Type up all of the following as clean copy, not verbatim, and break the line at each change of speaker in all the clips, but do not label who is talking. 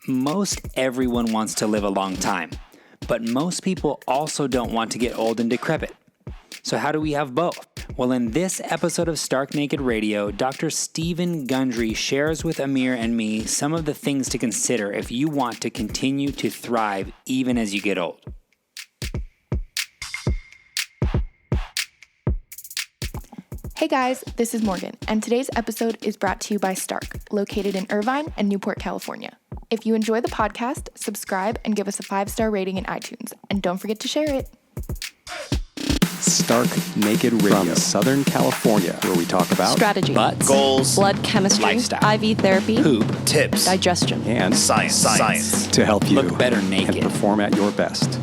Most everyone wants to live a long time, but most people also don't want to get old and decrepit. So how do we have both? Well, in this episode of Stark Naked Radio, Dr. Stephen Gundry shares with Amir and me some of the things to consider if you want to continue to thrive even as you get old.
Hey guys, this is Morgan, and today's episode is brought to you by Stark, located in Irvine and Newport, California. If you enjoy the podcast, subscribe and give us a 5-star rating in iTunes, and don't forget to share it.
Stark Naked Radio from Southern California, where we talk about
strategy,
butts,
goals,
blood chemistry,
lifestyle,
IV therapy,
poop,
tips,
digestion,
and
science
to help you
look better naked
and perform at your best.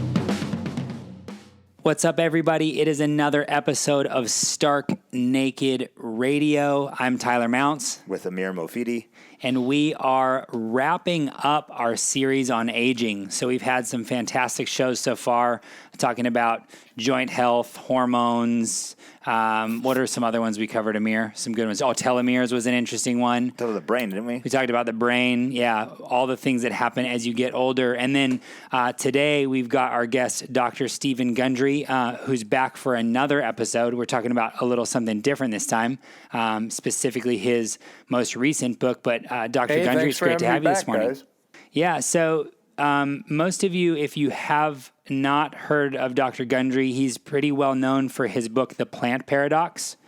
What's up, everybody? It is another episode of Stark Naked Radio. I'm Tyler Mounce.
with Amir Mofidi.
And we are wrapping up our series on aging. So we've had some fantastic shows so far, talking about joint health, hormones. What are some other ones we covered, Amir? Some good ones. Oh, telomeres was an interesting one.
Talked about the brain, didn't we?
We talked about the brain. Yeah, all the things that happen as you get older. And then today we've got our guest, Dr. Stephen Gundry, who's back for another episode. We're talking about a little something different this time, specifically his most recent book. But Dr. Gundry, it's great to have you this morning.
Guys.
Yeah, so most of you, if you have not heard of Dr. Gundry, he's pretty well known for his book, The Plant Paradox.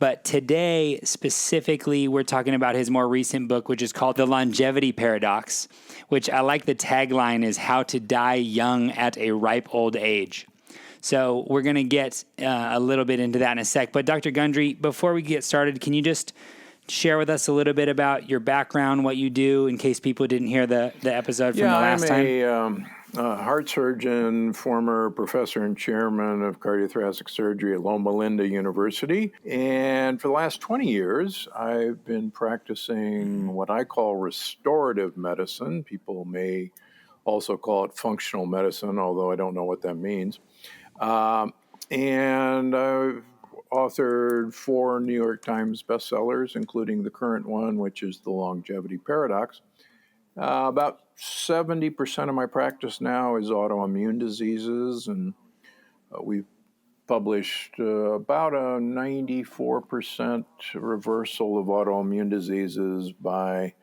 But today, specifically, we're talking about his more recent book, which is called The Longevity Paradox, which I like the tagline is how to die young at a ripe old age. So we're going to get a little bit into that in a sec. But Dr. Gundry, before we get started, can you just share with us a little bit about your background, what you do, in case people didn't hear the episode from the last time?
I'm a heart surgeon, former professor and chairman of cardiothoracic surgery at Loma Linda University. And for the last 20 years, I've been practicing what I call restorative medicine. People may also call it functional medicine, although I don't know what that means. And I've authored 4 New York Times bestsellers, including the current one, which is The Longevity Paradox. About 70% of my practice now is autoimmune diseases, and we've published about a 94% reversal of autoimmune diseases by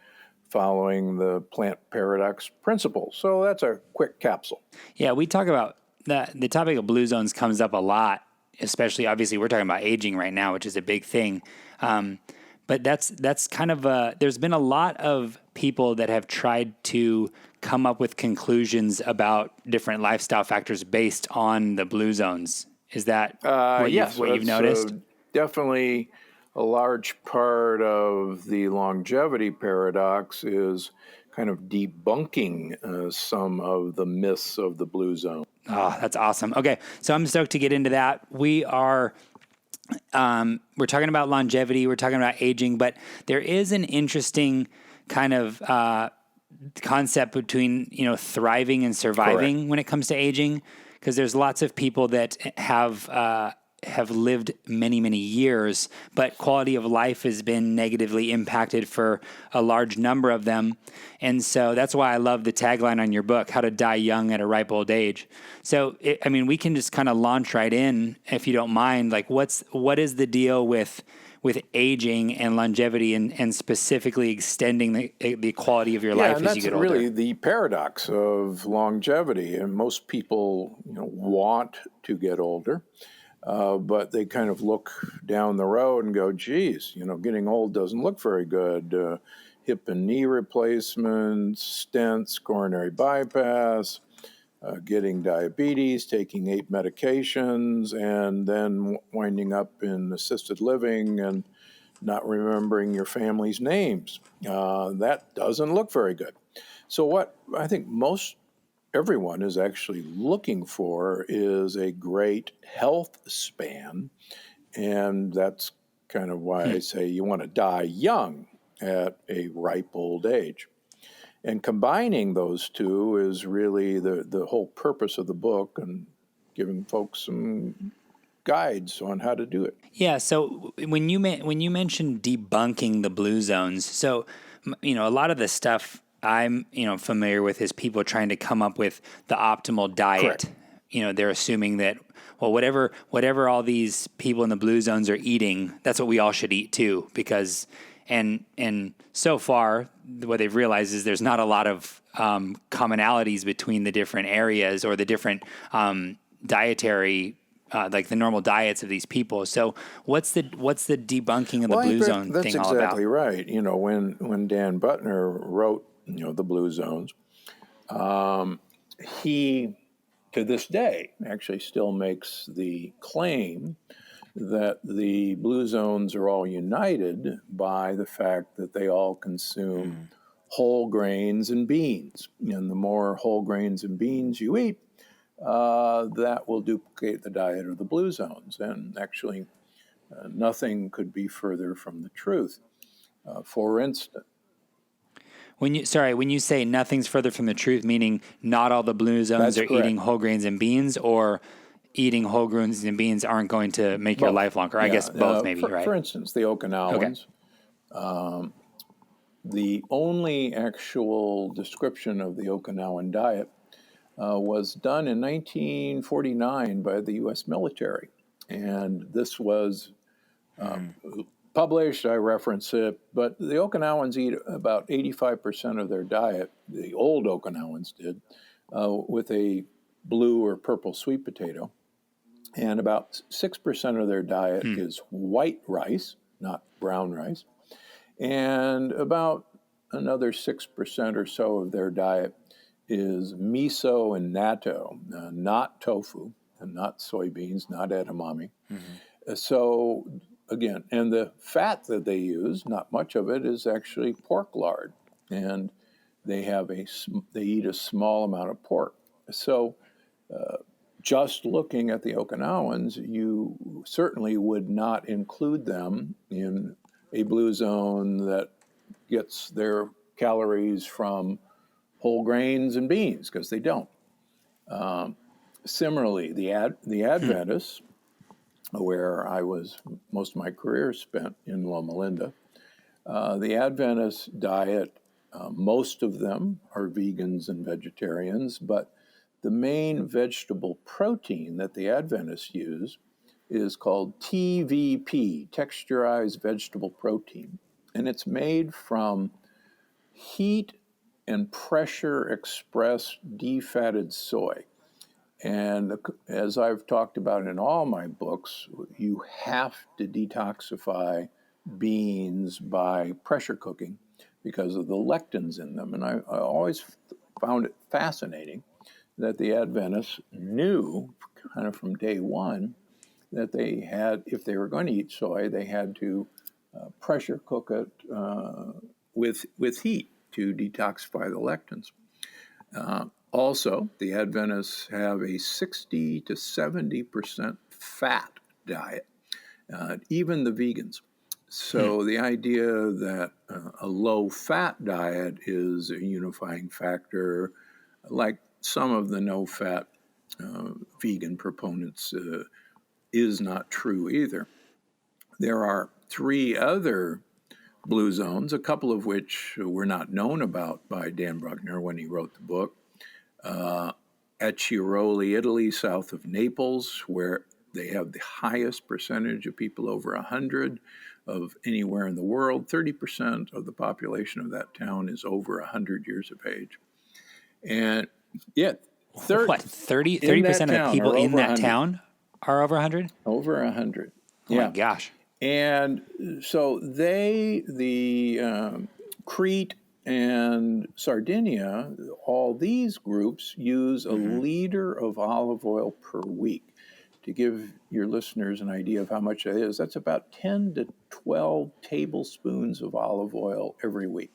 following the plant paradox principle. So that's a quick capsule.
Yeah, we talk about that. The topic of blue zones comes up a lot, especially, obviously, we're talking about aging right now, which is a big thing. But that's kind of there's been a lot of people that have tried to come up with conclusions about different lifestyle factors based on the blue zones. Is that what you've noticed?
Definitely a large part of the longevity paradox is kind of debunking some of the myths of the blue zone.
Oh, that's awesome. Okay, so I'm stoked to get into that. We're talking about longevity, we're talking about aging, but there is an interesting kind of concept between, thriving and surviving. Correct. When it comes to aging, because there's lots of people that have lived many, many years, but quality of life has been negatively impacted for a large number of them. And so that's why I love the tagline on your book, How to Die Young at a Ripe Old Age. So, we can just kind of launch right in, if you don't mind. Like, what is the deal with aging and longevity and specifically extending the quality of your life as you get older?
That's really the paradox of longevity. And most people want to get older. But they kind of look down the road and go, geez, getting old doesn't look very good. Hip and knee replacements, stents, coronary bypass, getting diabetes, taking 8 medications, and then winding up in assisted living and not remembering your family's names. That doesn't look very good. So what I think everyone is actually looking for is a great health span, and that's kind of why I say you want to die young at a ripe old age. And combining those two is really the whole purpose of the book, and giving folks some guides on how to do it.
Yeah, so when you mentioned debunking the blue zones, so a lot of the stuff I'm, familiar with is people trying to come up with the optimal diet.
Correct.
They're assuming that, well, whatever all these people in the blue zones are eating, that's what we all should eat too, because, and so far what they've realized is there's not a lot of commonalities between the different areas or the different dietary like the normal diets of these people. So what's the debunking of the blue zone
that's
thing all about?
exactly right. When Dan Buttner wrote, the blue zones, he, to this day, actually still makes the claim that the blue zones are all united by the fact that they all consume whole grains and beans. And the more whole grains and beans you eat, that will duplicate the diet of the blue zones. And actually, nothing could be further from the truth. For instance,
When you say nothing's further from the truth, meaning not all the blue zones
That's
are
correct.
eating whole grains and beans, or eating whole grains and beans aren't going to make your life longer. I guess both, maybe, right?
For instance, the Okinawans, the only actual description of the Okinawan diet was done in 1949 by the U.S. military. And this was published, I reference it, but the Okinawans eat about 85% of their diet, the old Okinawans did, with a blue or purple sweet potato. And about 6% of their diet is white rice, not brown rice. And about another 6% or so of their diet is miso and natto, not tofu, and not soybeans, not edamame. So again, and the fat that they use, not much of it, is actually pork lard, and they eat a small amount of pork. So just looking at the Okinawans, you certainly would not include them in a blue zone that gets their calories from whole grains and beans, because they don't. Similarly, the Adventists, where I was most of my career spent in Loma Linda, the Adventist diet, most of them are vegans and vegetarians, but the main vegetable protein that the Adventists use is called TVP, texturized vegetable protein, and it's made from heat and pressure expressed defatted soy. And as I've talked about in all my books, you have to detoxify beans by pressure cooking because of the lectins in them. And I always found it fascinating that the Adventists knew kind of from day one that they had, if they were going to eat soy, they had to pressure cook it with heat to detoxify the lectins. Also, the Adventists have a 60 to 70% fat diet, even the vegans. So the idea that a low-fat diet is a unifying factor, like some of the no-fat vegan proponents, is not true either. There are 3 other blue zones, a couple of which were not known about by Dan Buttner when he wrote the book. Acciaroli, Italy, south of Naples, where they have the highest percentage of people over 100 of anywhere in the world. 30% of the population of that town is over 100 years of age. And yet,
30% of the people in that town are over 100?
Over 100.
Oh my gosh.
And so Crete and Sardinia, all these groups use a liter of olive oil per week. To give your listeners an idea of how much that is, that's about 10 to 12 tablespoons of olive oil every week.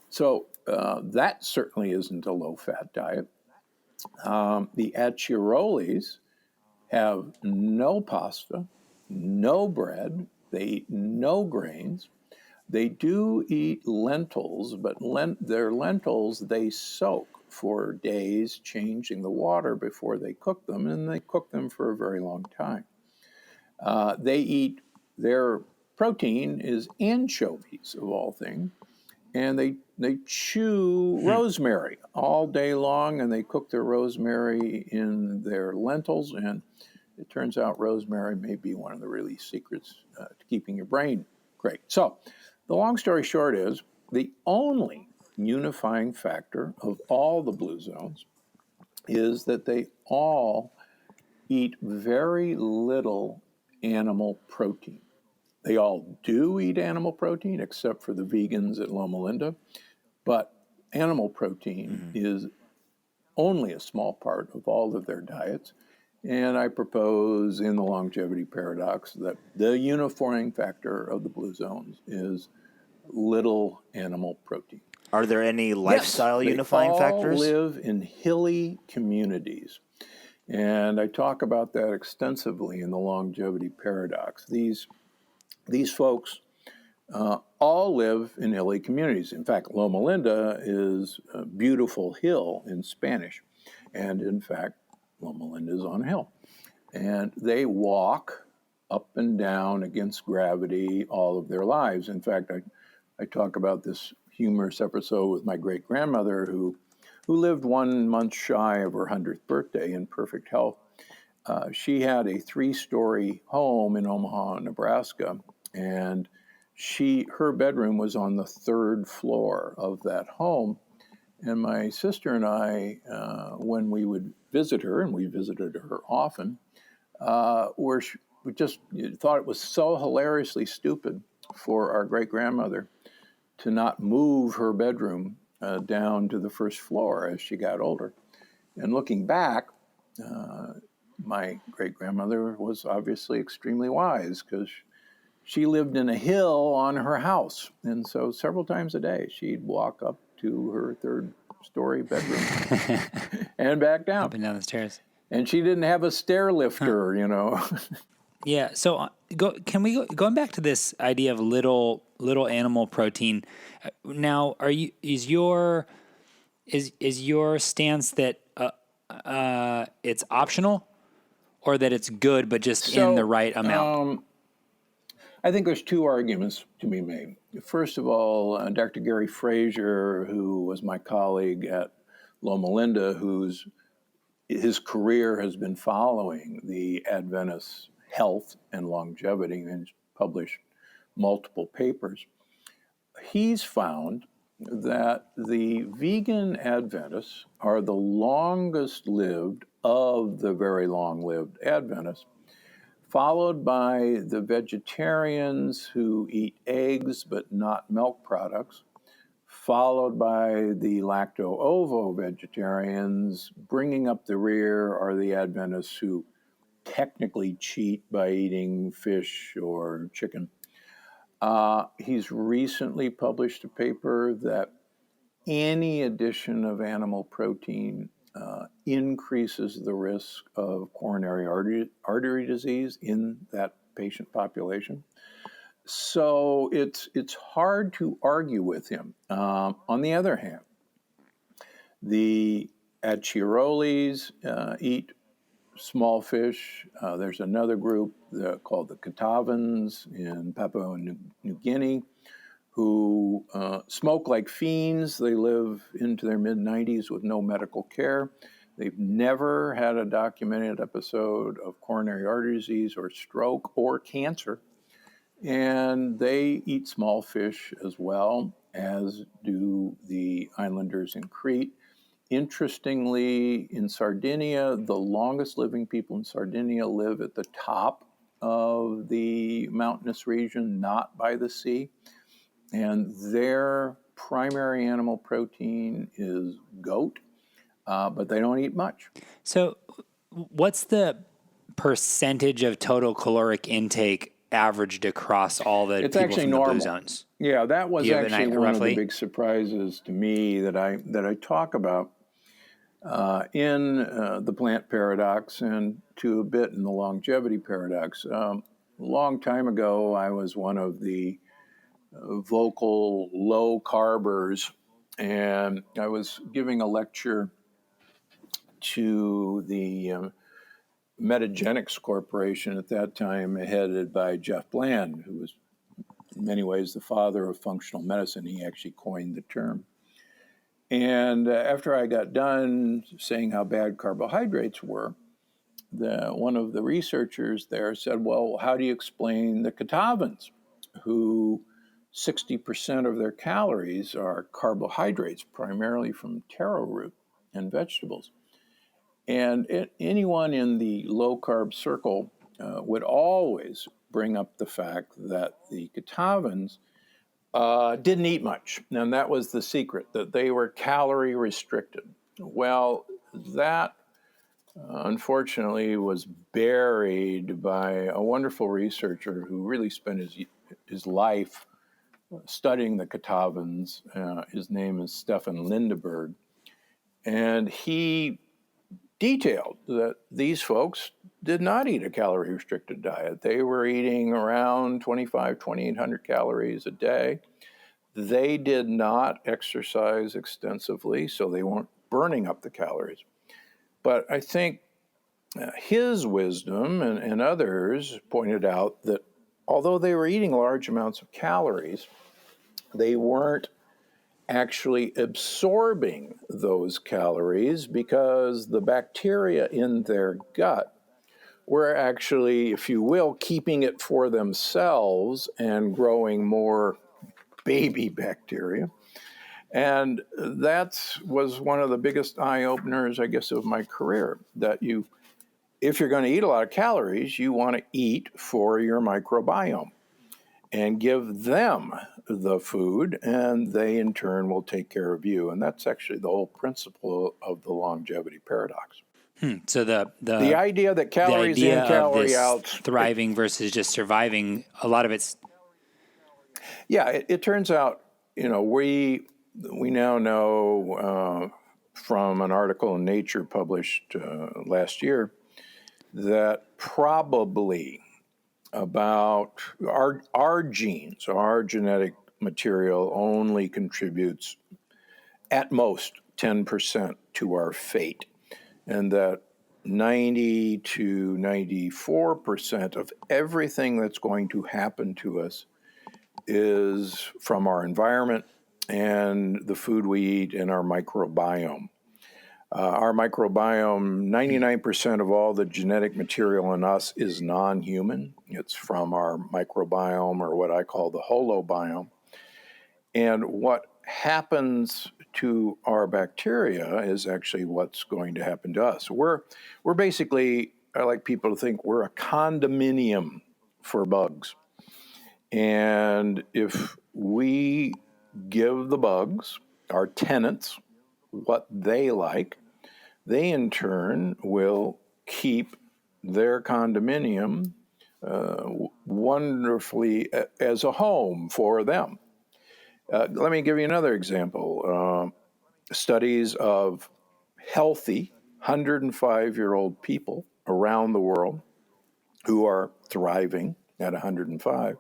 So that certainly isn't a low-fat diet. The Acciarolis have no pasta, no bread, they eat no grains. They do eat lentils, but their lentils they soak for days, changing the water before they cook them, and they cook them for a very long time. Their protein is anchovies, of all things, and they they chew rosemary all day long, and they cook their rosemary in their lentils. And it turns out rosemary may be one of the really secrets to keeping your brain great. So the long story short is the only unifying factor of all the blue zones is that they all eat very little animal protein. They all do eat animal protein, except for the vegans at Loma Linda, but animal protein is only a small part of all of their diets. And I propose in the longevity paradox that the unifying factor of the blue zones is little animal protein.
Are there any lifestyle unifying factors?
They all live in hilly communities. And I talk about that extensively in the longevity paradox. These folks all live in hilly communities. In fact, Loma Linda is a beautiful hill in Spanish. And in fact, Loma Linda is on a hill. And they walk up and down against gravity all of their lives. In fact, I talk about this humorous episode with my great-grandmother who lived 1 month shy of her 100th birthday in perfect health. She had a 3-story home in Omaha, Nebraska, and her bedroom was on the 3rd floor of that home. And my sister and I, when we would visit her, and we visited her often, we just thought it was so hilariously stupid for our great-grandmother to not move her bedroom down to the 1st floor as she got older. And looking back, my great-grandmother was obviously extremely wise because she lived in a hill on her house. And so several times a day, she'd walk up to her 3rd-story bedroom and back down.
Up and down the stairs.
And she didn't have a stair lifter,
Yeah. So going back to this idea of little animal protein? Now, is your stance that it's optional, or that it's good but just in the right amount?
I think there's 2 arguments to be made. First of all, Dr. Gary Frazier, who was my colleague at Loma Linda, his career has been following the Adventist health and longevity and published multiple papers. He's found that the vegan Adventists are the longest lived of the very long-lived Adventists, followed by the vegetarians who eat eggs but not milk products, followed by the lacto-ovo vegetarians. Bringing up the rear are the Adventists who technically cheat by eating fish or chicken. He's recently published a paper that any addition of animal protein increases the risk of coronary artery disease in that patient population. So it's hard to argue with him. On the other hand, the Achiroles eat small fish. There's another group called the Catawans in Papua New Guinea who smoke like fiends. They live into their mid-90s with no medical care. They've never had a documented episode of coronary artery disease or stroke or cancer. And they eat small fish as well, as do the islanders in Crete. Interestingly, in Sardinia, the longest living people in Sardinia live at the top of the mountainous region, not by the sea. And their primary animal protein is goat, but they don't eat much.
So what's the percentage of total caloric intake averaged across all the
It's
people
actually
from
normal.
the blue zones?
Yeah, that was actually one
roughly?
of the big surprises to me that I talk about in the plant paradox and to a bit in the longevity paradox. A long time ago, I was one of the vocal low carbers, and I was giving a lecture to the Metagenics Corporation at that time, headed by Jeff Bland, who was in many ways the father of functional medicine. He actually coined the term. And after I got done saying how bad carbohydrates were, one of the researchers there said, well, how do you explain the Kitavans, who 60% of their calories are carbohydrates, primarily from taro root and vegetables? And anyone in the low-carb circle would always bring up the fact that the Kitavans didn't eat much, and that was the secret, that they were calorie restricted. Well, that unfortunately was buried by a wonderful researcher who really spent his life studying the Kitavans. His name is Stefan Lindeberg, and he detailed that these folks did not eat a calorie restricted diet. They were eating around 2,800 calories a day. They did not exercise extensively, so they weren't burning up the calories. But I think his wisdom and others pointed out that although they were eating large amounts of calories, they weren't actually absorbing those calories because the bacteria in their gut were actually, if you will, keeping it for themselves and growing more baby bacteria. And that was one of the biggest eye-openers, I guess, of my career, that if you're going to eat a lot of calories, you want to eat for your microbiome and give them the food, and they in turn will take care of you. And that's actually the whole principle of the longevity paradox.
So the
idea that calories in, calorie out,
thriving versus just surviving, a lot of it's.
Yeah, it turns out, we now know from an article in Nature published last year that probably about our genes, our genetic material only contributes at most 10% to our fate, and that 90 to 94% of everything that's going to happen to us is from our environment and the food we eat and our microbiome. Our microbiome, 99% of all the genetic material in us is non-human. It's from our microbiome, or what I call the holobiome. And what happens to our bacteria is actually what's going to happen to us. We're basically, I like people to think we're a condominium for bugs. And if we give the bugs, our tenants, what they like, they in turn will keep their condominium wonderfully as a home for them. Let me give you another example. Studies of healthy 105-year-old people around the world who are thriving at 105.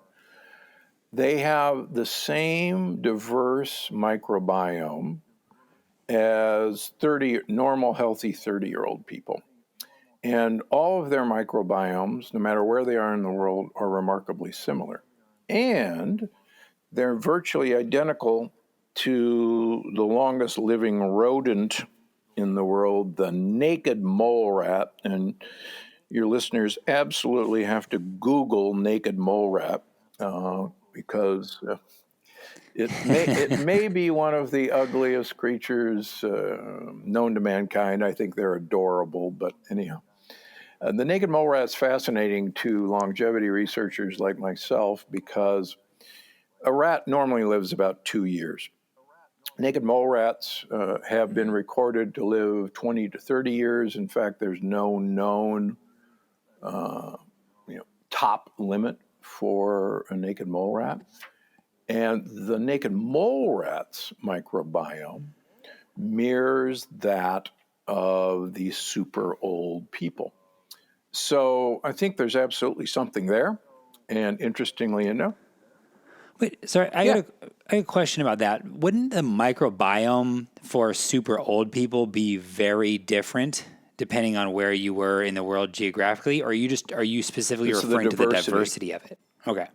They have the same diverse microbiome as normal, healthy 30-year-old people. And all of their microbiomes, no matter where they are in the world, are remarkably similar. And they're virtually identical to the longest living rodent in the world, the naked mole rat. And your listeners absolutely have to Google naked mole rat because it may be one of the ugliest creatures known to mankind. I think they're adorable, but anyhow. The naked mole rat is fascinating to longevity researchers like myself because a rat normally lives about 2 years. Naked mole rats have been recorded to live 20 to 30 years. In fact, there's no known top limit for a naked mole rat. And the naked mole rat's microbiome mirrors that of these super old people. So I think there's absolutely something there. And interestingly enough.
Wait, sorry, I got a question about that. Wouldn't the microbiome for super old people be very different depending on where you were in the world geographically? Or are you specifically referring to the diversity of it? Okay.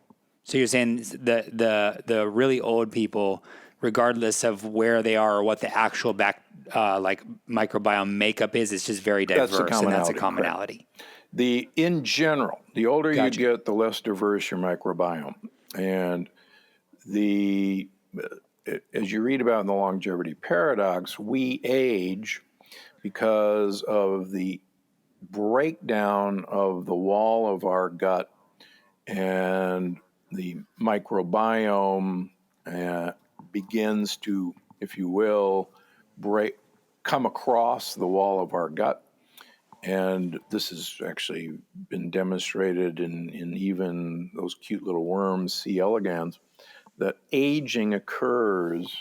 So you're saying the really old people, regardless of where they are or what the actual like microbiome makeup is, it's just very diverse, and that's a commonality.
In general, the older you
Gotcha.
get, the less diverse your microbiome. And as you read about in the longevity paradox, we age because of the breakdown of the wall of our gut, and the microbiome begins to, if you will, come across the wall of our gut. And this has actually been demonstrated in even those cute little worms, C. elegans, that aging occurs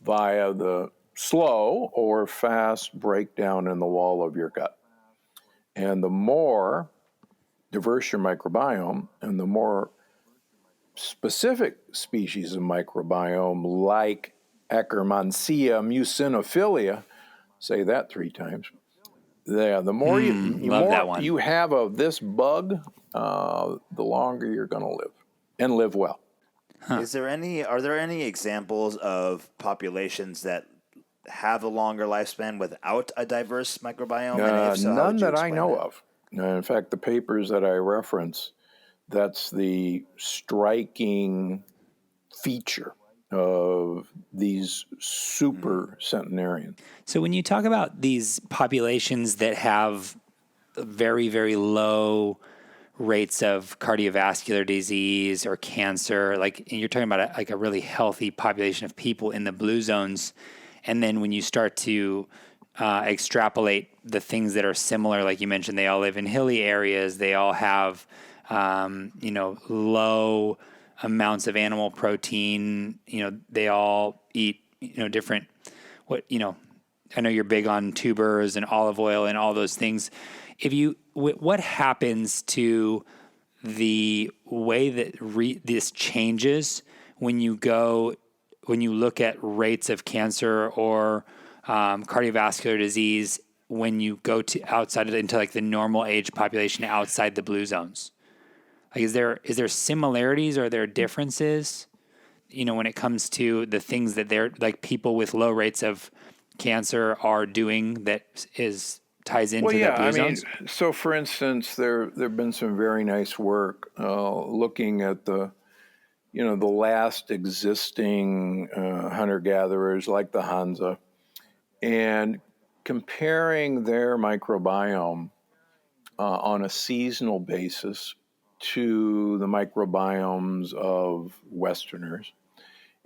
via the slow or fast breakdown in the wall of your gut. And the more diverse your microbiome and the more specific species of microbiome, like Akkermansia mucinophilia, say that 3 times, the more you have of this bug, the longer you're going to live, and live well.
Are there any examples of populations that have a longer lifespan without a diverse microbiome? And if so, how would
None
you
that I
explain
know
that?
of. In fact, the papers that I reference, that's the striking feature of these super centenarians.
So when you talk about these populations that have very, very low rates of cardiovascular disease or cancer, like you're talking about a really healthy population of people in the blue zones, and then when you start to extrapolate the things that are similar, like you mentioned, they all live in hilly areas, they all have low amounts of animal protein, they all eat different I know you're big on tubers and olive oil and all those things. What happens to the way that this changes when you look at rates of cancer or cardiovascular disease when you go to into like the normal age population outside the blue zones? Like, is there similarities or are there differences? When it comes to the things that they're like people with low rates of cancer are doing that ties into the blue zones?
So for instance, there have been some very nice work looking at the last existing hunter-gatherers like the Hansa, and comparing their microbiome on a seasonal basis to the microbiomes of Westerners.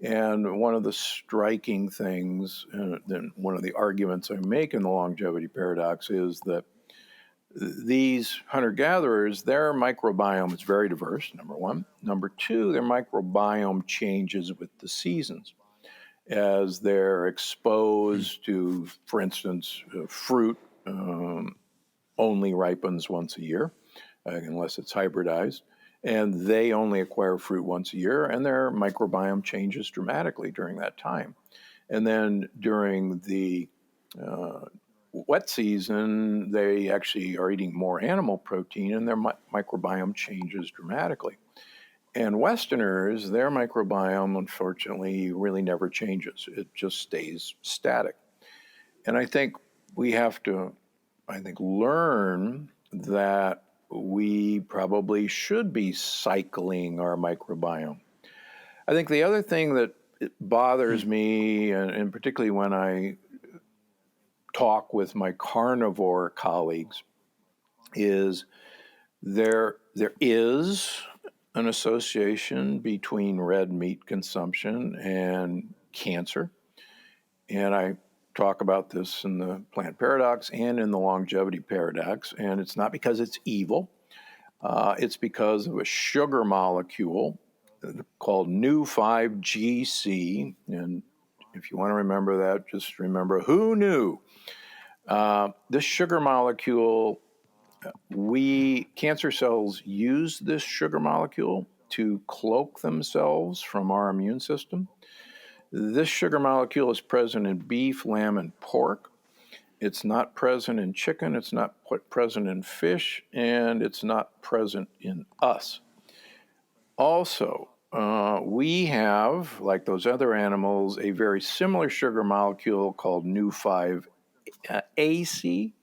And one of the striking things, and one of the arguments I make in the longevity paradox, is that these hunter-gatherers, their microbiome is very diverse, number one. Number two, their microbiome changes with the seasons as they're exposed to, for instance, fruit only ripens once a year, unless it's hybridized. And they only acquire fruit once a year, and their microbiome changes dramatically during that time. And then during the wet season, they actually are eating more animal protein, and their microbiome changes dramatically. And Westerners, their microbiome, unfortunately, really never changes. It just stays static. And I think we have to, learn that we probably should be cycling our microbiome. I think the other thing that bothers me, and particularly when I talk with my carnivore colleagues, is there is an association between red meat consumption and cancer. And I talk about this in the plant paradox and in the longevity paradox. And it's not because it's evil. It's because of a sugar molecule called Nu-5GC. And if you want to remember that, just remember who knew. This sugar molecule, cancer cells use this sugar molecule to cloak themselves from our immune system. This sugar molecule is present in beef, lamb, and pork. It's not present in chicken, it's not present in fish, and it's not present in us. Also, we have, like those other animals, a very similar sugar molecule called Nu5AC,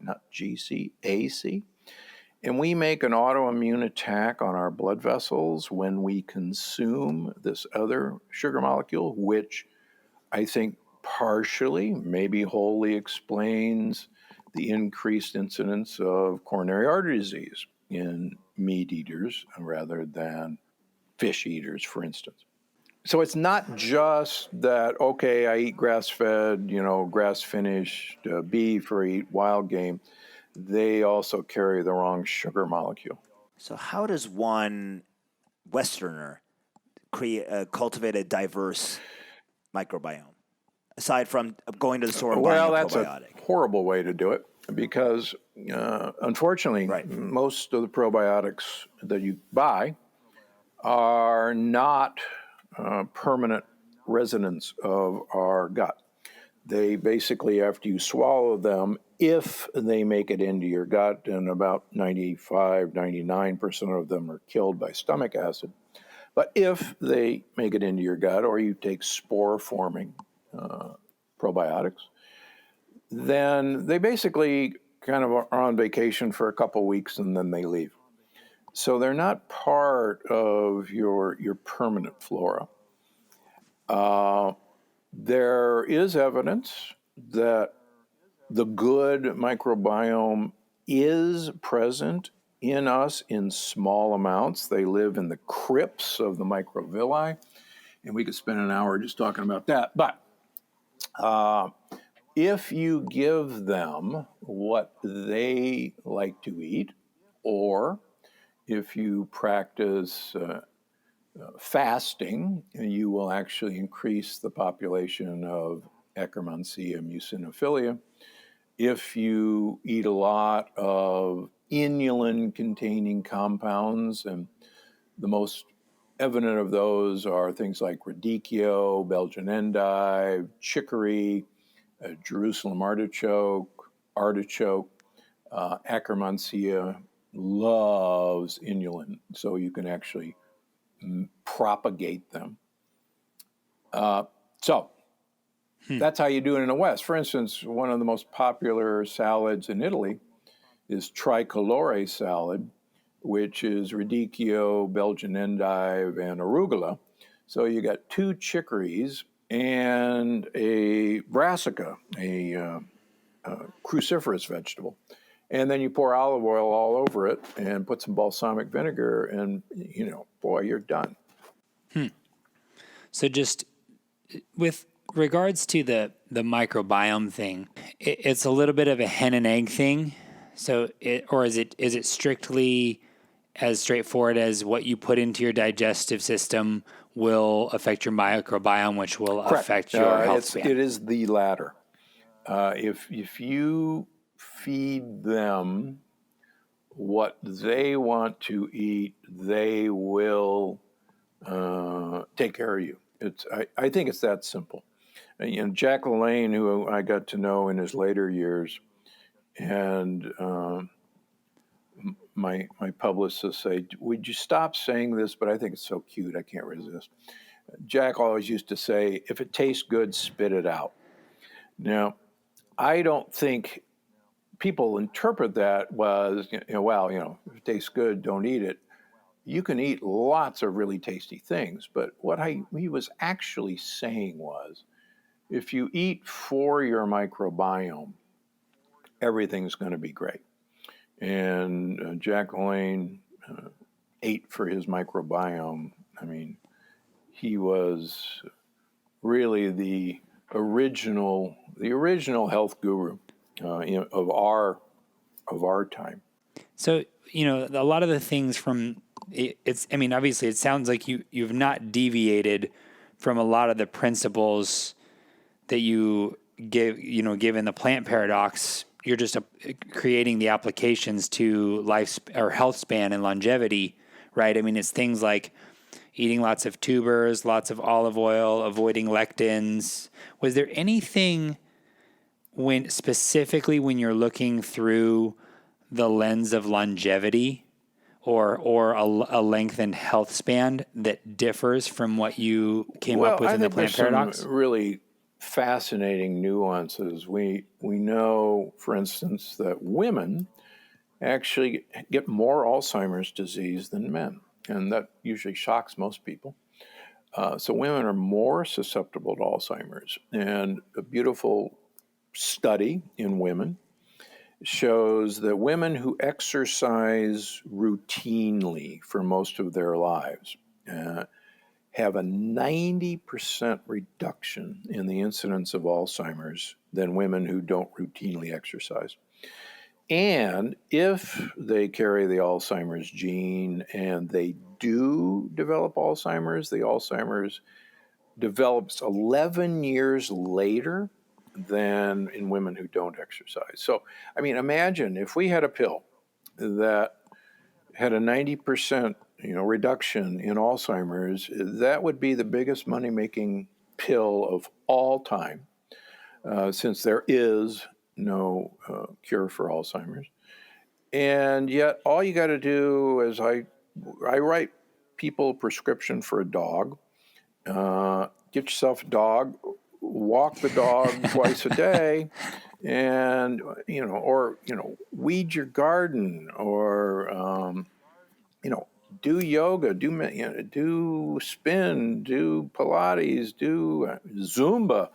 not GC, AC. And we make an autoimmune attack on our blood vessels when we consume this other sugar molecule, which I think partially, maybe wholly explains the increased incidence of coronary artery disease in meat eaters rather than fish eaters, for instance. So it's not just that, okay, I eat grass-fed, grass-finished beef or eat wild game. They also carry the wrong sugar molecule.
So how does one Westerner cultivate a diverse microbiome, aside from going to the store and buying a
That's
probiotic?
a horrible way to do it because, unfortunately, most of the probiotics that you buy are not permanent residents of our gut. They basically, after you swallow them, if they make it into your gut, and about 95, 99% of them are killed by stomach acid, but if they make it into your gut or you take spore-forming probiotics, then they basically kind of are on vacation for a couple weeks and then they leave. So they're not part of your permanent flora. There is evidence that the good microbiome is present in us in small amounts. They live in the crypts of the microvilli, and we could spend an hour just talking about that. But if you give them what they like to eat, or if you practice fasting, you will actually increase the population of Akkermansia muciniphila. If you eat a lot of inulin-containing compounds, and the most evident of those are things like radicchio, Belgian endive, chicory, Jerusalem artichoke, Akkermansia loves inulin, so you can actually propagate them. That's how you do it in the West. For instance, one of the most popular salads in Italy is tricolore salad, which is radicchio, Belgian endive, and arugula. So you got 2 chicories and a brassica, a cruciferous vegetable. And then you pour olive oil all over it and put some balsamic vinegar, and, boy, you're done.
So just with regards to the microbiome thing, it's a little bit of a hen and egg thing. So is it strictly as straightforward as what you put into your digestive system will affect your microbiome, which will affect your health span?
It is the latter. If you feed them what they want to eat, they will take care of you. I think it's that simple. And Jack LaLanne, who I got to know in his later years, and my publicist say, "Would you stop saying this?" But I think it's so cute, I can't resist. Jack always used to say, "If it tastes good, spit it out." Now, I don't think people interpret that was, if it tastes good, don't eat it. You can eat lots of really tasty things, but what he was actually saying was, if you eat for your microbiome, everything's going to be great. And Jack LaLanne ate for his microbiome. I mean, he was really the original health guru of our time.
So, a lot of the things from obviously it sounds like you've not deviated from a lot of the principles that you given the plant paradox. You're just creating the applications to life or health span and longevity, right? I mean, it's things like eating lots of tubers, lots of olive oil, avoiding lectins. Was there anything specifically when you're looking through the lens of longevity or a lengthened health span that differs from what you came up with
I
in the
think
plant
there's
paradox?
some really fascinating nuances. We know, for instance, that women actually get more Alzheimer's disease than men, and that usually shocks most people. So women are more susceptible to Alzheimer's, and a beautiful study in women shows that women who exercise routinely for most of their lives have a 90% reduction in the incidence of Alzheimer's than women who don't routinely exercise. And if they carry the Alzheimer's gene and they do develop Alzheimer's, the Alzheimer's develops 11 years later than in women who don't exercise. So, I mean, imagine if we had a pill that had a 90% reduction in Alzheimer's, that would be the biggest money-making pill of all time, since there is no cure for Alzheimer's. And yet, all you got to do is I write people a prescription for a dog. Get yourself a dog, walk the dog twice a day, and weed your garden, or do yoga, do spin, do Pilates, do Zumba.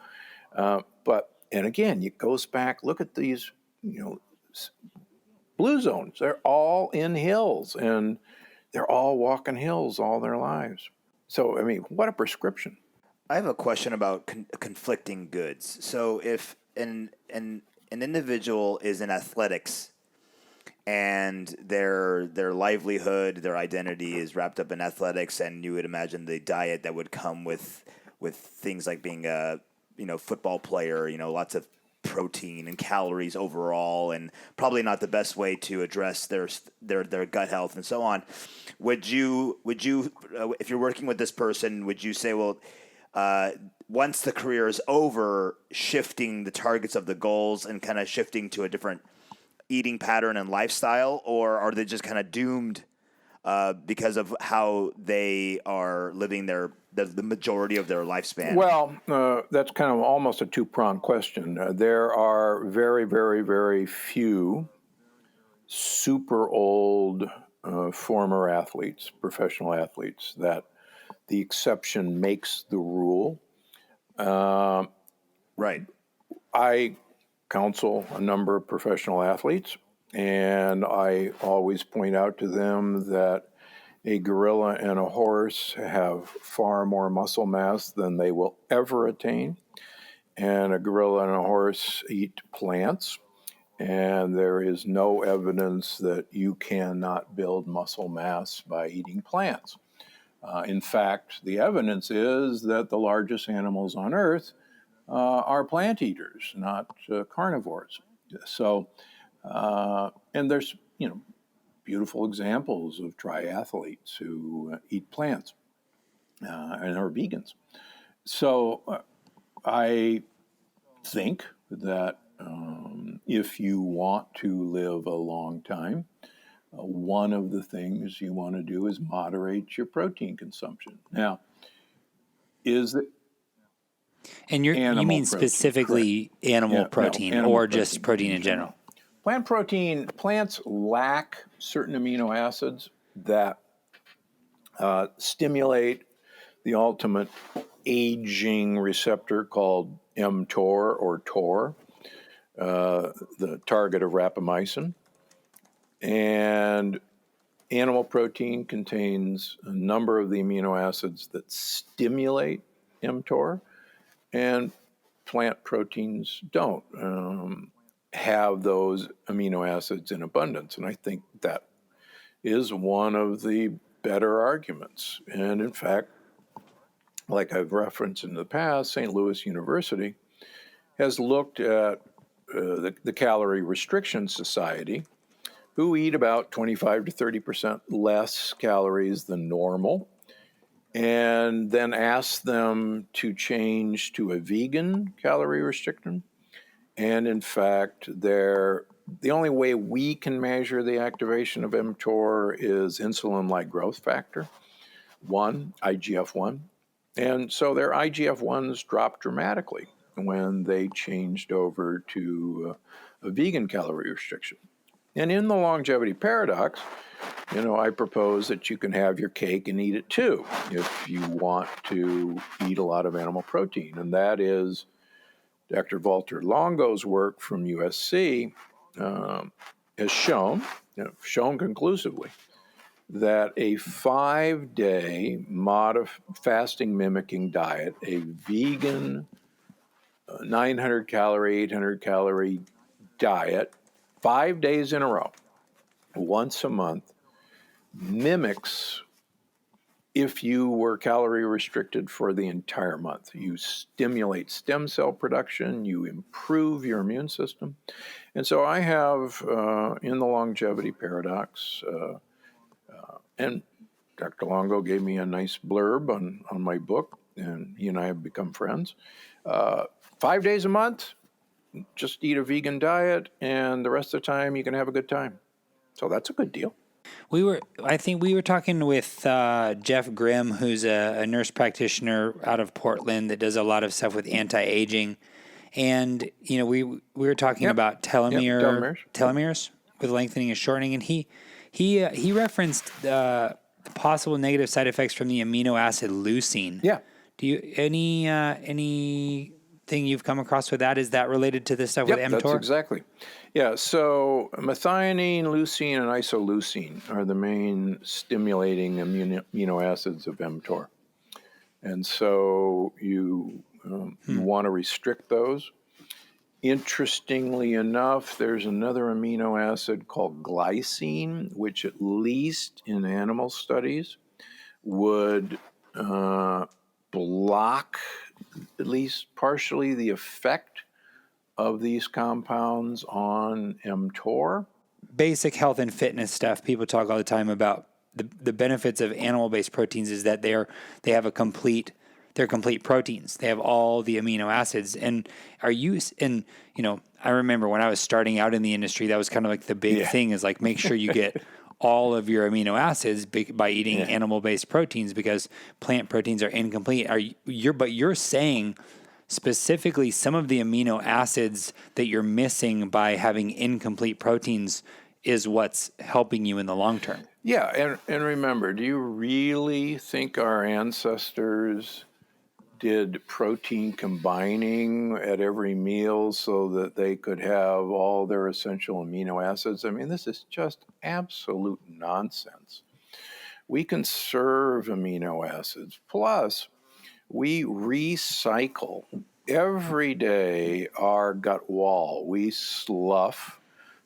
And again, it goes back. Look at these, blue zones. They're all in hills, and they're all walking hills all their lives. So, I mean, what a prescription.
I have a question about conflicting goods. So if an individual is in athletics and their livelihood, their identity is wrapped up in athletics, and you would imagine the diet that would come with things like being a football player, lots of protein and calories overall, and probably not the best way to address their gut health and so on. Would you if you're working with this person, would you say, well, once the career is over, shifting the targets of the goals and kind of shifting to a different eating pattern and lifestyle, or are they just kind of doomed because of how they are living the majority of their lifespan?
Well, that's kind of almost a two-pronged question. There are very, very, very few super old former athletes, professional athletes, that the exception makes the rule.
Right.
I counsel a number of professional athletes, and I always point out to them that a gorilla and a horse have far more muscle mass than they will ever attain. And a gorilla and a horse eat plants, and there is no evidence that you cannot build muscle mass by eating plants. In fact, the evidence is that the largest animals on Earth are plant eaters, not carnivores. So, and there's, beautiful examples of triathletes who eat plants and are vegans. So I think that if you want to live a long time, one of the things you want to do is moderate your protein consumption. Now,
And you mean
protein,
specifically animal protein,
animal
or just protein in general?
Plant protein, plants lack certain amino acids that stimulate the ultimate aging receptor called mTOR or TOR, the target of rapamycin. And animal protein contains a number of the amino acids that stimulate mTOR, and plant proteins don't have those amino acids in abundance. And I think that is one of the better arguments. And in fact, like I've referenced in the past, St. Louis University has looked at the Calorie Restriction Society, who eat about 25 to 30% less calories than normal, and then asked them to change to a vegan calorie restriction. And in fact, their The only way we can measure the activation of mTOR is insulin-like growth factor 1, IGF-1. And so their IGF-1s dropped dramatically when they changed over to a vegan calorie restriction. And in the longevity paradox, I propose that you can have your cake and eat it too if you want to eat a lot of animal protein. And that is Dr. Walter Longo's work from USC has shown conclusively that a 5-day fasting mimicking diet, a vegan 900 calorie, 800 calorie diet, 5 days in a row, once a month, mimics if you were calorie restricted for the entire month. You stimulate stem cell production, you improve your immune system. And so I have, in the longevity paradox, and Dr. Longo gave me a nice blurb on my book, and he and I have become friends. 5 days a month, just eat a vegan diet, and the rest of the time you can have a good time. So that's a good deal.
I think we were talking with Jeff Grimm, who's a nurse practitioner out of Portland that does a lot of stuff with anti-aging. And, we were talking about telomeres with lengthening and shortening. And he referenced the possible negative side effects from the amino acid leucine.
Yeah.
Do you, anything you've come across with that? Is that related to this stuff with mTOR?
That's exactly. Yeah, so methionine, leucine, and isoleucine are the main stimulating amino acids of mTOR. And so you want to restrict those. Interestingly enough, there's another amino acid called glycine, which at least in animal studies would block, at least partially, the effect of these compounds on mTOR.
Basic health and fitness stuff. People talk all the time about the benefits of animal-based proteins is that they're complete proteins. They have all the amino acids. And I remember when I was starting out in the industry, that was kind of like the big thing is like make sure you get all of your amino acids by eating animal-based proteins because plant proteins are incomplete. But you're saying specifically some of the amino acids that you're missing by having incomplete proteins is what's helping you in the long term.
Yeah, and remember, do you really think our ancestors did protein combining at every meal so that they could have all their essential amino acids? I mean, this is just absolute nonsense. We conserve amino acids. Plus, we recycle every day our gut wall. We slough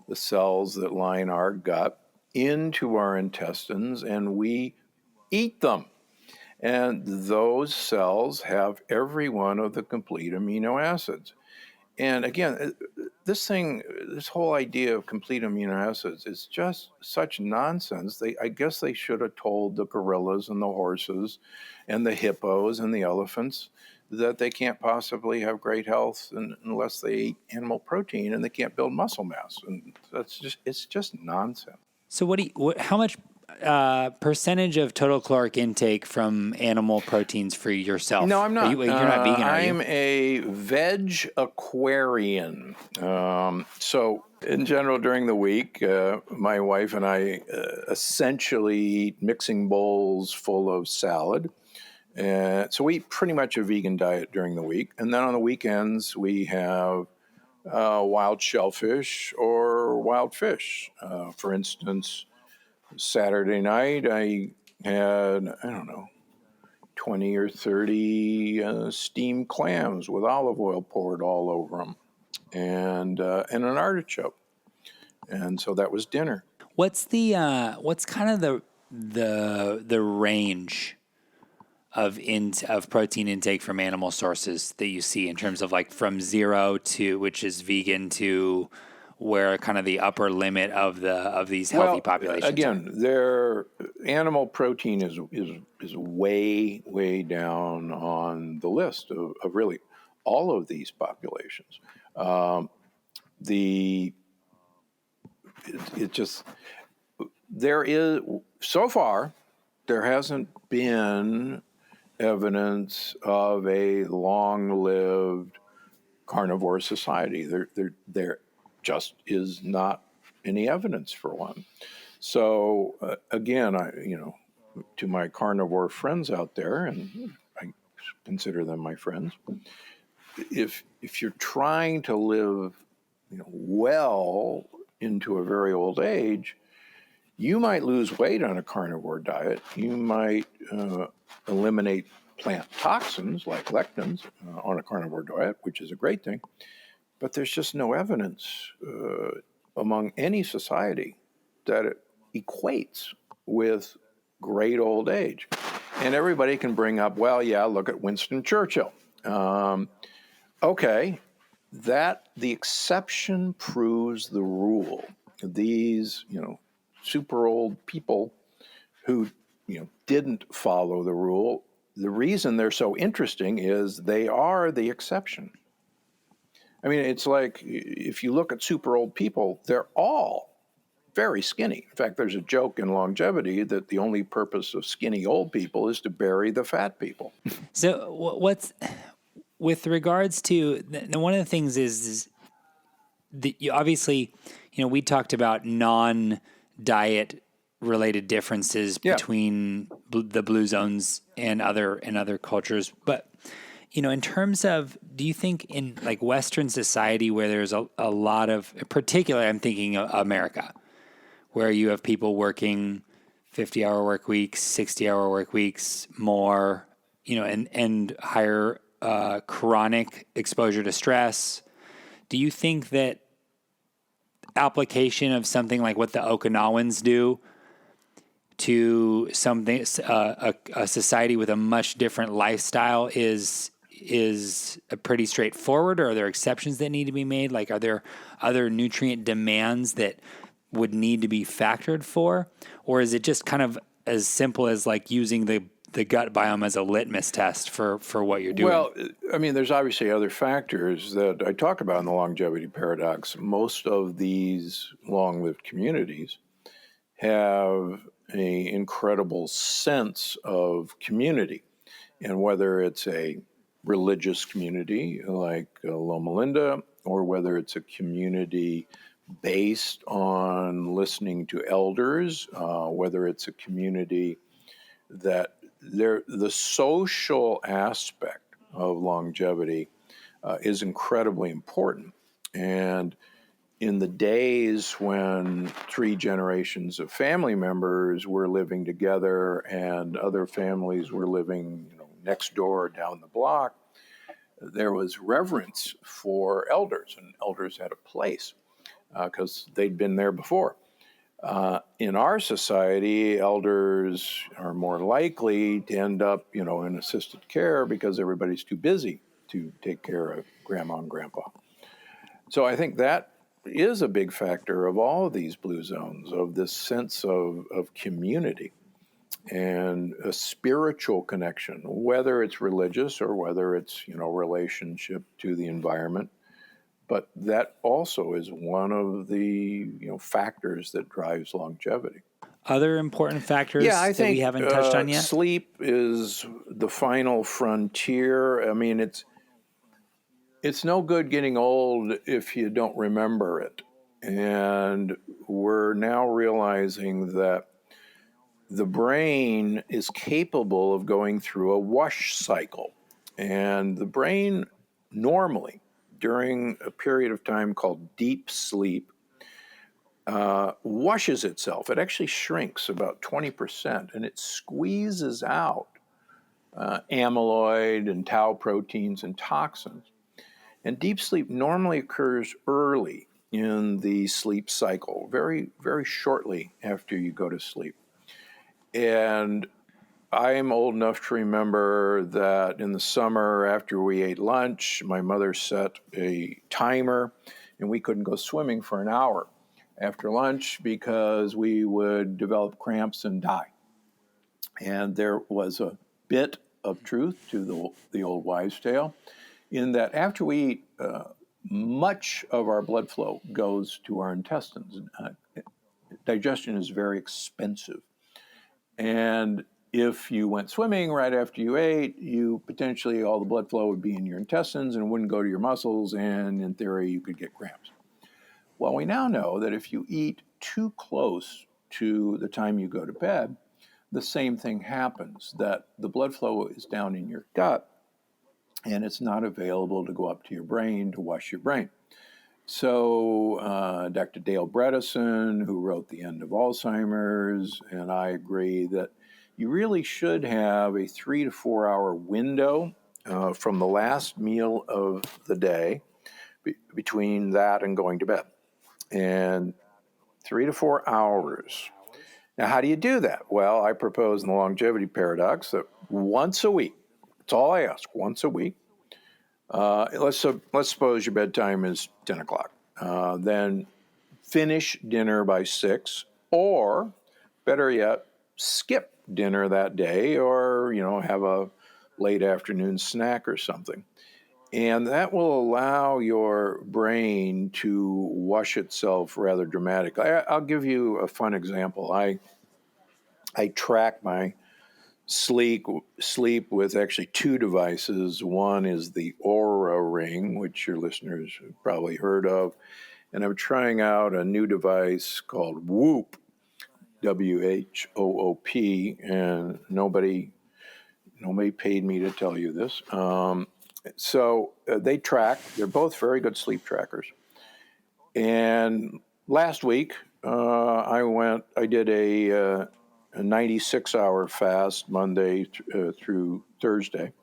the cells that line our gut into our intestines and we eat them. And those cells have every one of the complete amino acids. And again, this whole idea of complete amino acids is just such nonsense. I guess they should have told the gorillas and the horses and the hippos and the elephants that they can't possibly have great health unless they eat animal protein and they can't build muscle mass. And it's just nonsense.
So how much percentage of total caloric intake from animal proteins for yourself?
No, I'm not.
You're not vegan, are you?
I'm a veg aquarian. So in general, during the week, my wife and I essentially eat mixing bowls full of salad. So we eat pretty much a vegan diet during the week. And then on the weekends, we have wild shellfish or wild fish. For instance, Saturday night, I had, 20 or 30 steamed clams with olive oil poured all over them and an artichoke. And so that was dinner.
What's kind of the range of protein intake from animal sources that you see in terms of like from 0 to, which is vegan, to where kind of the upper limit of these healthy populations?
Again, their animal protein is way down on the list of really all of these populations. The it just, so far, there hasn't been evidence of a long-lived carnivore society. There just is not any evidence for one. So again, to my carnivore friends out there, and I consider them my friends, if you're trying to live, well into a very old age, you might lose weight on a carnivore diet. You might eliminate plant toxins like lectins on a carnivore diet, which is a great thing. But there's just no evidence among any society that it equates with great old age. And everybody can bring up, well, yeah, look at Winston Churchill. Okay, that the exception proves the rule. These, super old people who, didn't follow the rule, the reason they're so interesting is they are the exception. I mean, it's like if you look at super old people, they're all very skinny. In fact, there's a joke in longevity that the only purpose of skinny old people is to bury the fat people.
So what's with regards to one of the things is that obviously, we talked about non-diet related differences between the blue zones and other cultures, but in terms of, do you think in like Western society where there's a lot of, particularly I'm thinking of America, where you have people working 50-hour work weeks, 60-hour work weeks, more, and higher chronic exposure to stress. Do you think that application of something like what the Okinawans do to something, a society with a much different lifestyle is pretty straightforward, or are there exceptions that need to be made? Like, are there other nutrient demands that would need to be factored for, or is it just kind of as simple as like using the gut biome as a litmus test for what you're doing?
Well, I mean, there's obviously other factors that I talk about in the longevity paradox. Most of these long-lived communities have an incredible sense of community, and whether it's a religious community like Loma Linda, or whether it's a community based on listening to elders, whether it's a community that the social aspect of longevity is incredibly important. And in the days when 3 generations of family members were living together and other families were living, next door down the block, there was reverence for elders, and elders had a place because they'd been there before. In our society, elders are more likely to end up, in assisted care because everybody's too busy to take care of grandma and grandpa. So I think that is a big factor of all of these blue zones, of this sense of community and a spiritual connection, whether it's religious or whether it's, relationship to the environment. But that also is one of the factors that drives longevity.
Other important factors that we haven't touched on yet?
Sleep is the final frontier. I mean, it's no good getting old if you don't remember it. And we're now realizing that the brain is capable of going through a wash cycle. And the brain normally, during a period of time called deep sleep, washes itself. It actually shrinks about 20%, and it squeezes out amyloid and tau proteins and toxins. And deep sleep normally occurs early in the sleep cycle, very, very shortly after you go to sleep. And I'm old enough to remember that in the summer after we ate lunch, my mother set a timer and we couldn't go swimming for an hour after lunch because we would develop cramps and die. And there was a bit of truth to the old wives' tale in that after we eat much of our blood flow goes to our intestines. Digestion is very expensive. And if you went swimming right after you ate, you potentially all the blood flow would be in your intestines and wouldn't go to your muscles, and in theory, you could get cramps. Well, we now know that if you eat too close to the time you go to bed, the same thing happens, that the blood flow is down in your gut, and it's not available to go up to your brain to wash your brain. So Dr. Dale Bredesen, who wrote The End of Alzheimer's, and I agree that you really should have a 3 to 4 hour window from the last meal of the day between that and going to bed. And 3 to 4 hours. Now, how do you do that? Well, I propose in the longevity paradox that once a week, that's all I ask, once a week, let's suppose your bedtime is 10 o'clock. Then finish dinner by 6, or better yet, skip dinner that day, or have a late afternoon snack or something. And that will allow your brain to wash itself rather dramatically. I'll give you a fun example. I track my sleep with actually 2 devices. One is the Oura Ring, which your listeners have probably heard of. And I'm trying out a new device called Whoop, WHOOP, and nobody paid me to tell you this. So they track. They're both very good sleep trackers. And last week, I did a 96-hour fast, Monday through Thursday.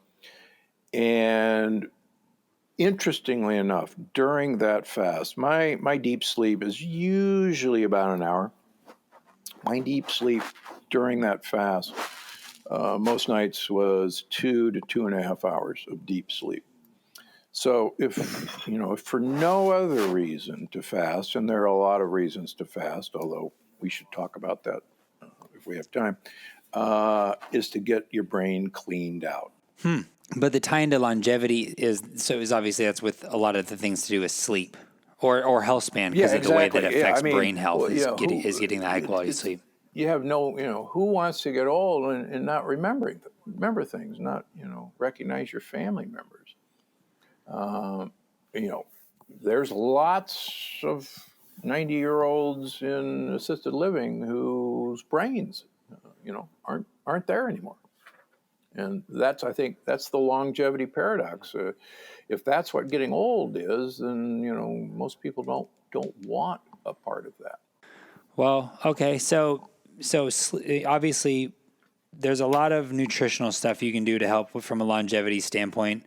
And interestingly enough, during that fast, my deep sleep is usually about an hour. My deep sleep during that fast, most nights, was 2 to 2.5 hours of deep sleep. So if for no other reason to fast, and there are a lot of reasons to fast, although we should talk about that if we have time, is to get your brain cleaned out.
But the tie into longevity is obviously that's with a lot of the things to do with sleep or health span, because of the way that affects brain health is getting the high quality sleep.
You have who wants to get old and not remember things, not recognize your family members. There's lots of 90-year-olds in assisted living whose brains, aren't there anymore. And I think that's the longevity paradox. If that's what getting old is, then most people don't want a part of that.
Well, okay, so obviously there's a lot of nutritional stuff you can do to help from a longevity standpoint.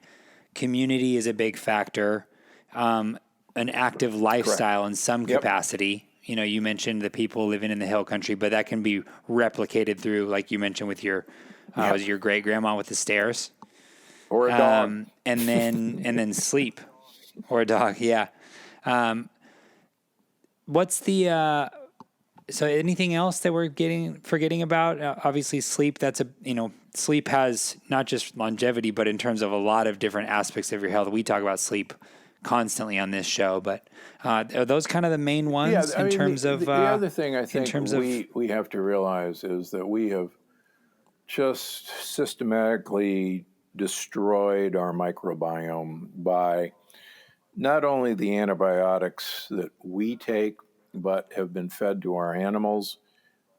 Community is a big factor. An active lifestyle in some capacity. You mentioned the people living in the hill country, but that can be replicated through, like you mentioned, with your great grandma with the stairs,
or a dog,
and then sleep, or a dog. Yeah. What's the so anything else that we're forgetting about? Obviously, sleep. Sleep has not just longevity, but in terms of a lot of different aspects of your health. We talk about sleep constantly on this show, but are those kind of the main ones
the other thing I think we have to realize is that we have just systematically destroyed our microbiome by not only the antibiotics that we take, but have been fed to our animals.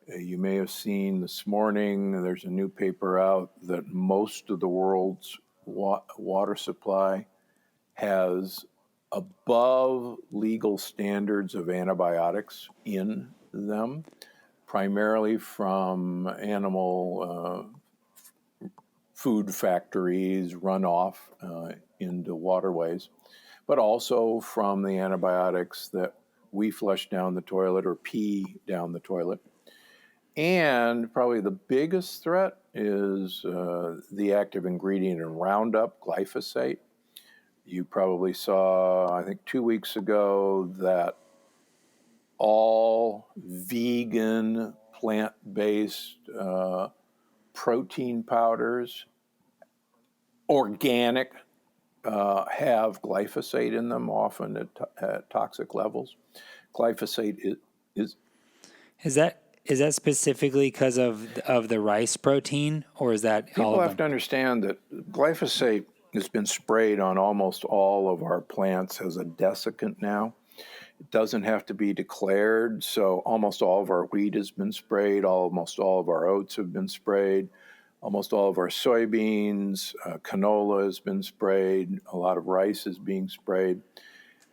You may have seen this morning, there's a new paper out that most of the world's water supply has above legal standards of antibiotics in them, primarily from animal food factories, runoff into waterways, but also from the antibiotics that we flush down the toilet or pee down the toilet. And probably the biggest threat is the active ingredient in Roundup, glyphosate. You probably saw, I think 2 weeks ago, that all vegan, plant-based protein powders, organic have glyphosate in them, often at toxic levels. Glyphosate
Is that specifically because of the rice protein, or is that all
people
of
have
them?
to understand that glyphosate has been sprayed on almost all of our plants as a desiccant now. It doesn't have to be declared, so almost all of our wheat has been sprayed, almost all of our oats have been sprayed, almost all of our soybeans, canola has been sprayed, a lot of rice is being sprayed.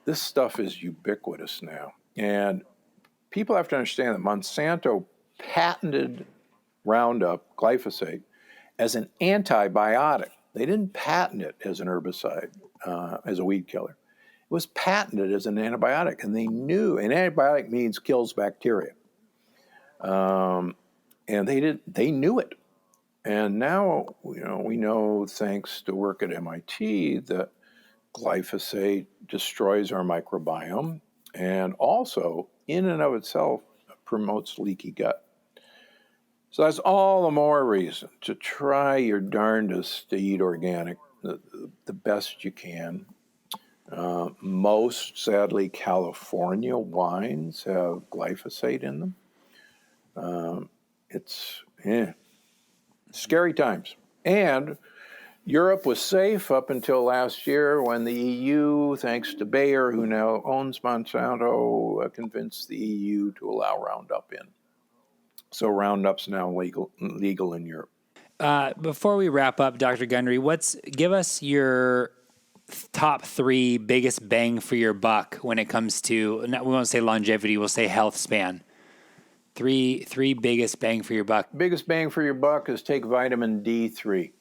This stuff is ubiquitous now. And people have to understand that Monsanto patented Roundup, glyphosate, as an antibiotic. They didn't patent it as an herbicide, as a weed killer. It was patented as an antibiotic, and they knew an antibiotic means kills bacteria, and they knew it. And now, we know, thanks to work at MIT, that glyphosate destroys our microbiome, and also, in and of itself, promotes leaky gut. So that's all the more reason to try your darndest to eat organic, the best you can. Most, sadly, California wines have glyphosate in them. It's scary times. And Europe was safe up until last year when the EU, thanks to Bayer, who now owns Monsanto, convinced the EU to allow Roundup in. So Roundup's now legal in Europe.
Before we wrap up, Dr. Gundry, give us your top 3 biggest bang for your buck when it comes to, we won't say longevity, we'll say health span. Three biggest bang for your buck.
Biggest bang for your buck is take vitamin D3.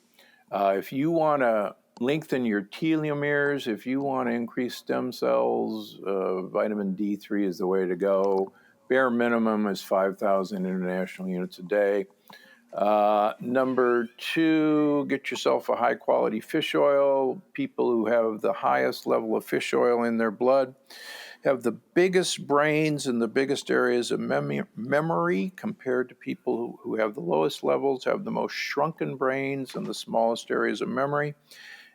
If you want to lengthen your telomeres, if you want to increase stem cells, vitamin D3 is the way to go. Bare minimum is 5,000 international units a day. Number 2, get yourself a high-quality fish oil. People who have the highest level of fish oil in their blood have the biggest brains and the biggest areas of memory compared to people who have the lowest levels, have the most shrunken brains and the smallest areas of memory.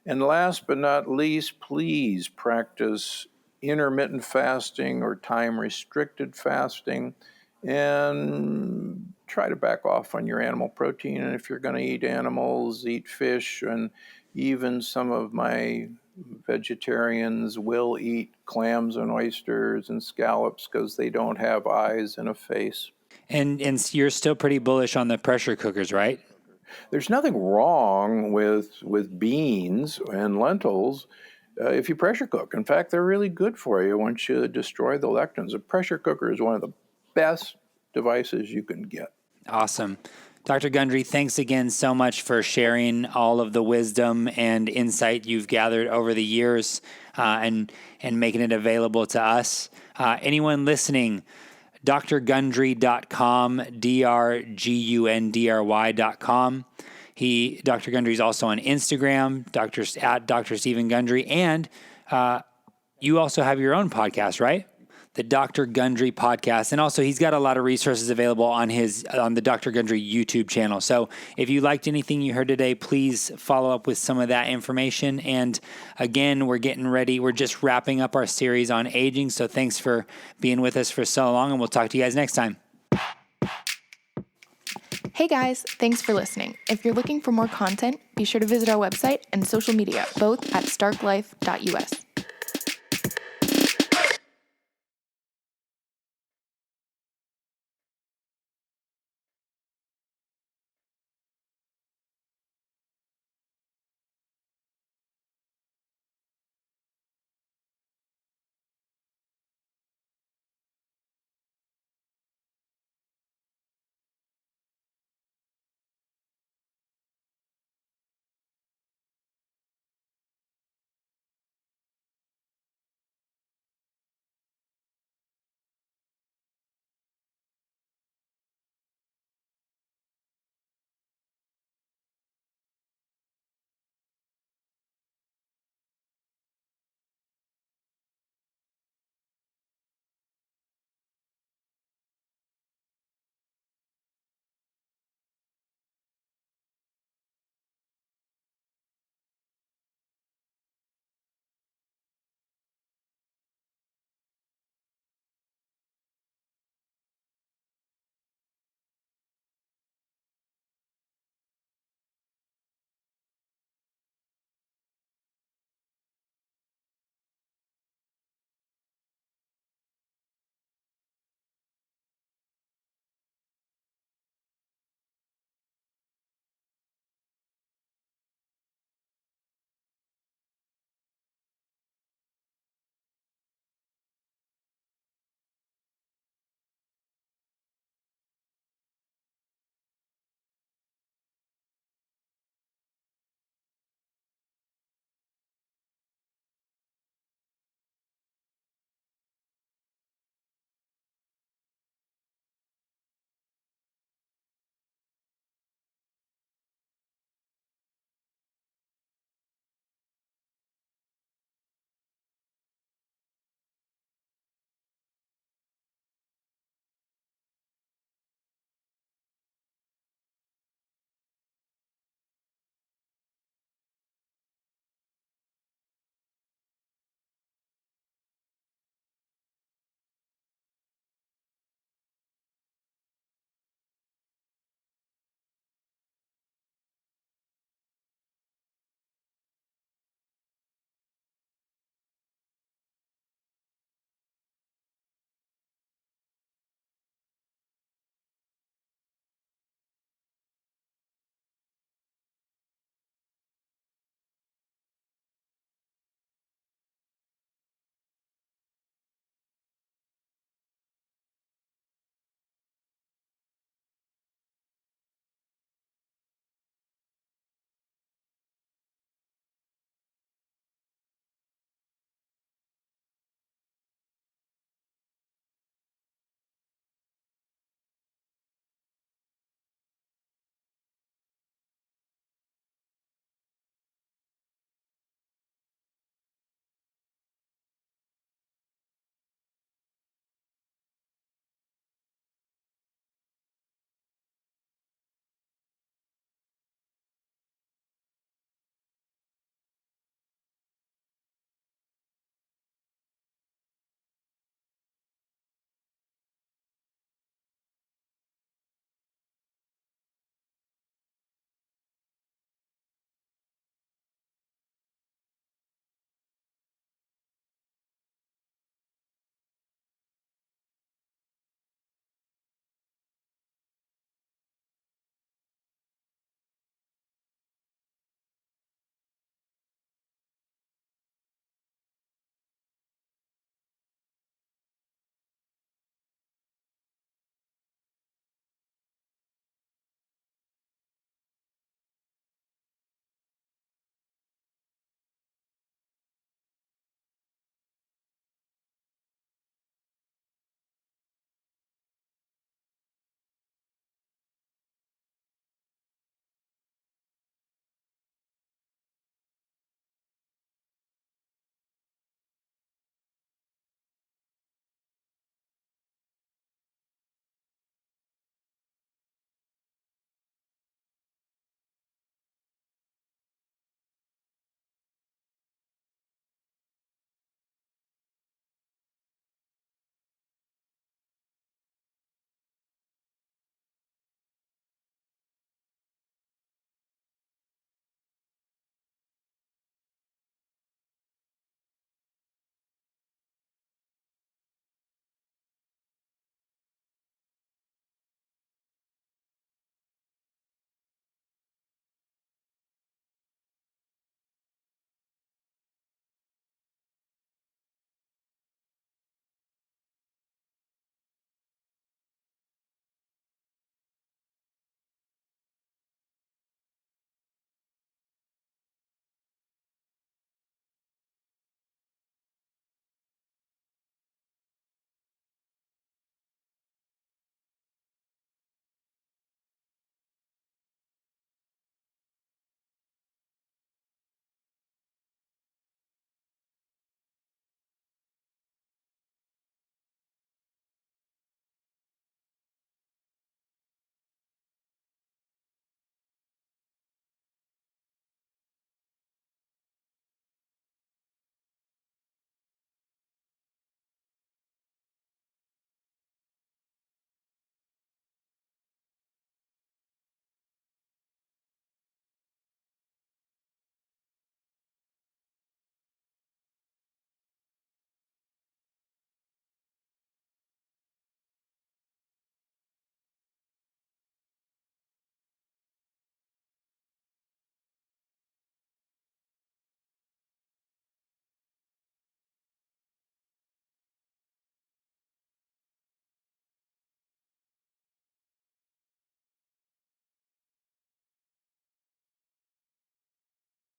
And last but not least, please practice intermittent fasting or time-restricted fasting, and try to back off on your animal protein. And if you're going to eat animals, eat fish, and even some of my vegetarians will eat clams and oysters and scallops because they don't have eyes and a face.
And you're still pretty bullish on the pressure cookers, right?
There's nothing wrong with beans and lentils if you pressure cook. In fact, they're really good for you once you destroy the lectins. A pressure cooker is one of the best devices you can get.
Awesome. Dr. Gundry, thanks again so much for sharing all of the wisdom and insight you've gathered over the years and making it available to us. Anyone listening, drgundry.com, drgundry.com. Dr. Gundry is also on Instagram, at Dr. Stephen Gundry, and you also have your own podcast, right? The Dr. Gundry podcast. And also he's got a lot of resources available on the Dr. Gundry YouTube channel. So if you liked anything you heard today, please follow up with some of that information. And again, we're getting ready. We're just wrapping up our series on aging. So thanks for being with us for so long, and we'll talk to you guys next time.
Hey guys, thanks for listening. If you're looking for more content, be sure to visit our website and social media, both at starklife.us.